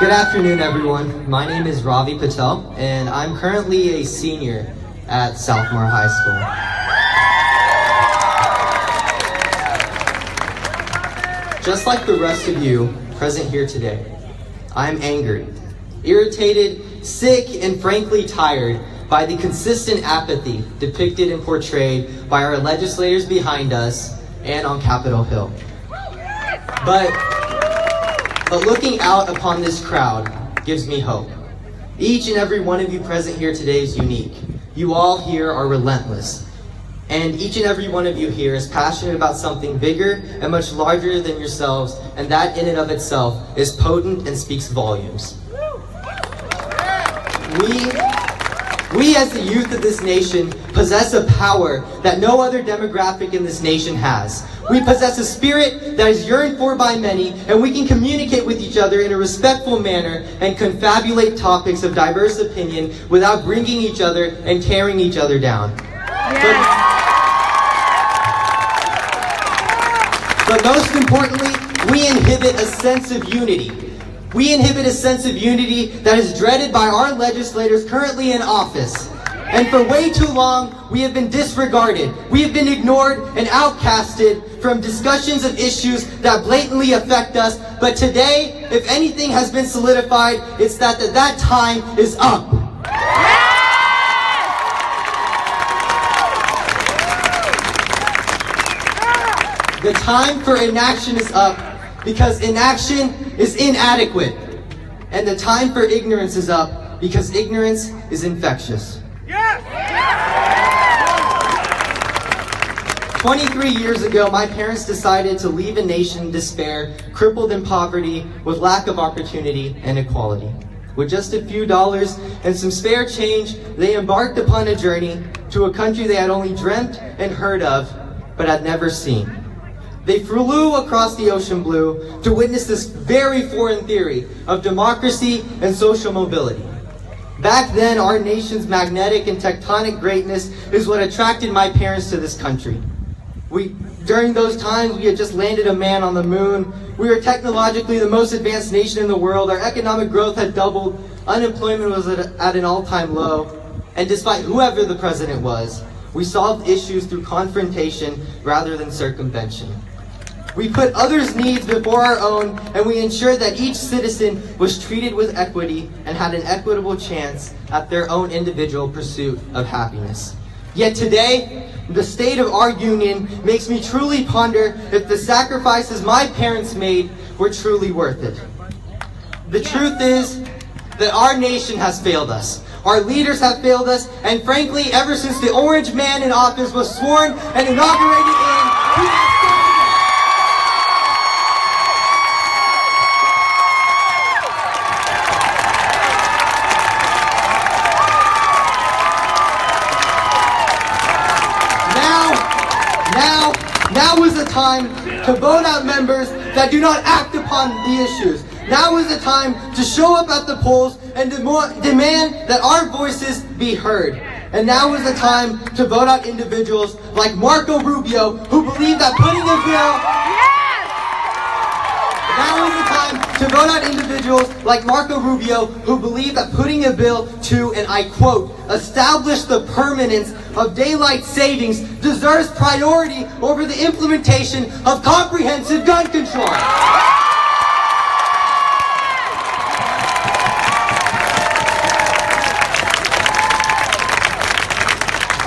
Good afternoon, everyone. My name is Ravi Patel, and I'm currently a senior at Southmore High School. Just like the rest of you present here today, I'm angered, irritated, sick, and frankly tired by the consistent apathy depicted and portrayed by our legislators behind us and on Capitol Hill. But looking out upon this crowd gives me hope. Each and every one of you present here today is unique. You all here are relentless. And each and every one of you here is passionate about something bigger and much larger than yourselves, and that in and of itself is potent and speaks volumes. We as the youth of this nation possess a power that no other demographic in this nation has. We possess a spirit that is yearned for by many, and we can communicate with each other in a respectful manner and confabulate topics of diverse opinion without bringing each other and tearing each other down. But most importantly, we inhibit a sense of unity. We inhibit a sense of unity that is dreaded by our legislators currently in office. And for way too long, we have been disregarded. We have been ignored and outcasted from discussions of issues that blatantly affect us. But today, if anything has been solidified, it's that time is up. The time for inaction is up, because inaction is inadequate. And the time for ignorance is up, because ignorance is infectious. 23 years ago, my parents decided to leave a nation in despair, crippled in poverty, with lack of opportunity and equality. With just a few dollars and some spare change, they embarked upon a journey to a country they had only dreamt and heard of, but had never seen. They flew across the ocean blue to witness this very foreign theory of democracy and social mobility. Back then, our nation's magnetic and tectonic greatness is what attracted my parents to this country. During those times, we had just landed a man on the moon. We were technologically the most advanced nation in the world. Our economic growth had doubled. Unemployment was at an all-time low. And despite whoever the president was, we solved issues through confrontation rather than circumvention. We put others' needs before our own, and we ensured that each citizen was treated with equity and had an equitable chance at their own individual pursuit of happiness. Yet today, the state of our union makes me truly ponder if the sacrifices my parents made were truly worth it. The truth is that our nation has failed us. Our leaders have failed us, and frankly, ever since the orange man in office was sworn and inaugurated in, he has failed us. Now is the time to vote out members that do not act upon the issues. Now is the time to show up at the polls and demand that our voices be heard. And now is the time to vote out individuals like Marco Rubio, who believe that putting a bill... Now is the time to vote out individuals like Marco Rubio, who believe that putting a bill to, and I quote, establish the permanence of daylight savings deserves priority over the implementation of comprehensive gun control.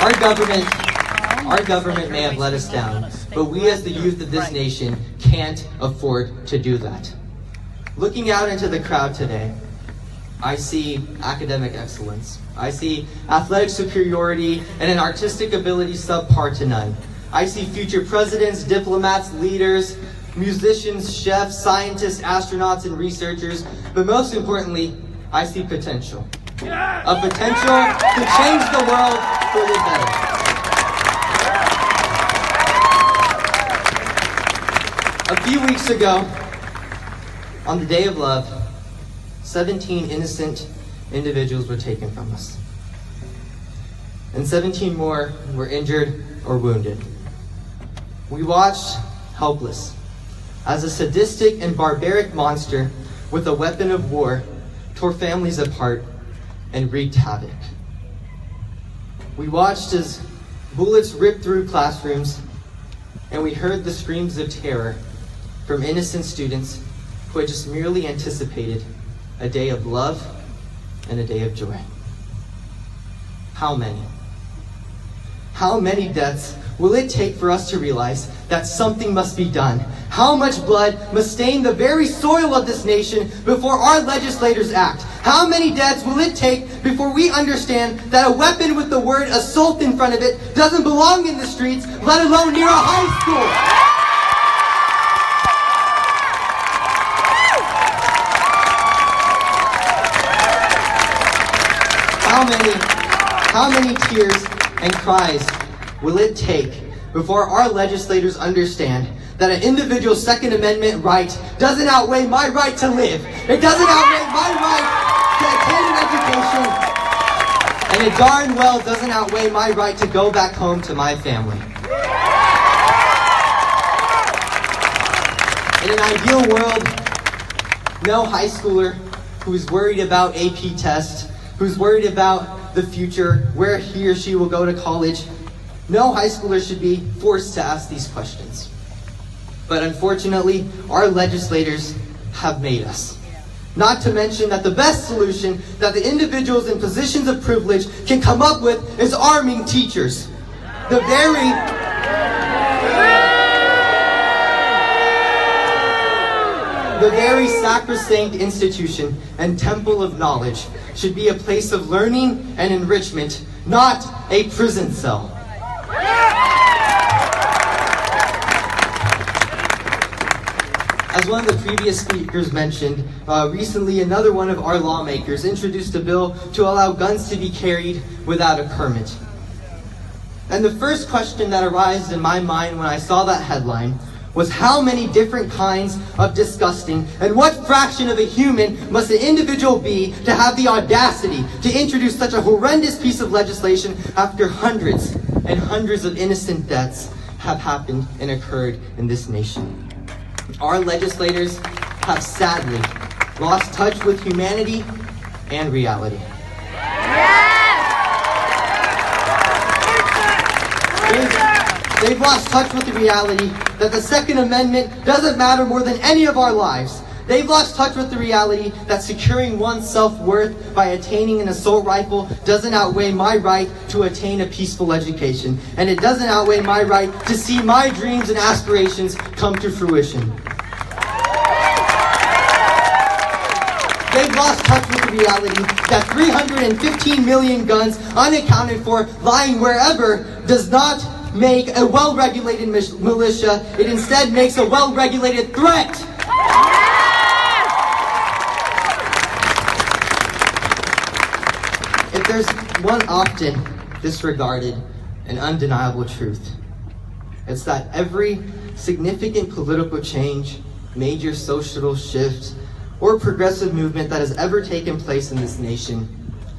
Our government may have let us down, but we as the youth of this nation can't afford to do that. Looking out into the crowd today, I see academic excellence. I see athletic superiority and an artistic ability subpar to none. I see future presidents, diplomats, leaders, musicians, chefs, scientists, astronauts, and researchers. But most importantly, I see potential. A potential to change the world for the better. A few weeks ago, on the Day of Love, 17 innocent individuals were taken from us. And 17 more were injured or wounded. We watched helpless as a sadistic and barbaric monster with a weapon of war, tore families apart, and wreaked havoc. We watched as bullets ripped through classrooms, and we heard the screams of terror from innocent students who had just merely anticipated a day of love and a day of joy. How many? How many deaths will it take for us to realize that something must be done? How much blood must stain the very soil of this nation before our legislators act? How many deaths will it take before we understand that a weapon with the word assault in front of it doesn't belong in the streets, let alone near a high school? How many tears and cries will it take before our legislators understand that an individual's Second Amendment right doesn't outweigh my right to live? It doesn't outweigh my right to attend an education. And it darn well doesn't outweigh my right to go back home to my family. In an ideal world, no high schooler who's worried about AP tests, who's worried about the future, where he or she will go to college, no high schooler should be forced to ask these questions. But unfortunately, our legislators have made us. Not to mention that the best solution that the individuals in positions of privilege can come up with is arming teachers. The very sacrosanct institution and temple of knowledge should be a place of learning and enrichment, not a prison cell. As one of the previous speakers mentioned, recently another one of our lawmakers introduced a bill to allow guns to be carried without a permit. And the first question that arose in my mind when I saw that headline was how many different kinds of disgusting and what fraction of a human must an individual be to have the audacity to introduce such a horrendous piece of legislation after hundreds and hundreds of innocent deaths have happened and occurred in this nation. Our legislators have sadly lost touch with humanity and reality. They've lost touch with the reality that the Second Amendment doesn't matter more than any of our lives. They've lost touch with the reality that securing one's self-worth by attaining an assault rifle doesn't outweigh my right to attain a peaceful education. And it doesn't outweigh my right to see my dreams and aspirations come to fruition. They've lost touch with the reality that 315 million guns unaccounted for lying wherever does not make a well-regulated militia. It instead makes a well-regulated threat. If there's one often disregarded and undeniable truth, it's that every significant political change, major social shift, or progressive movement that has ever taken place in this nation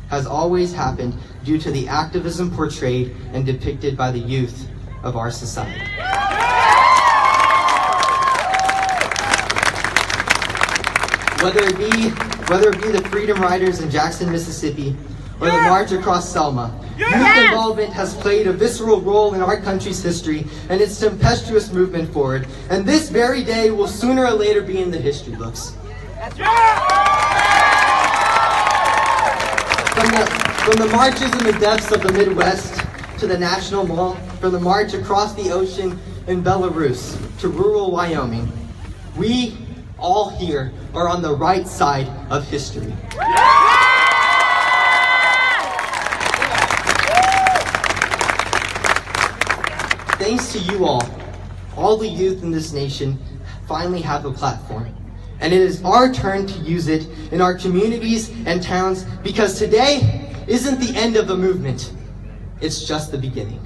has always happened due to the activism portrayed and depicted by the youth of our society. Whether it be the Freedom Riders in Jackson, Mississippi, or the March across Selma, youth involvement has played a visceral role in our country's history and its tempestuous movement forward. And this very day will sooner or later be in the history books. That's From the marches in the depths of the Midwest to the National Mall, from the march across the ocean in Belarus to rural Wyoming, we all here are on the right side of history. Thanks to you all the youth in this nation finally have a platform. And it is our turn to use it in our communities and towns, because today isn't the end of the movement. It's just the beginning.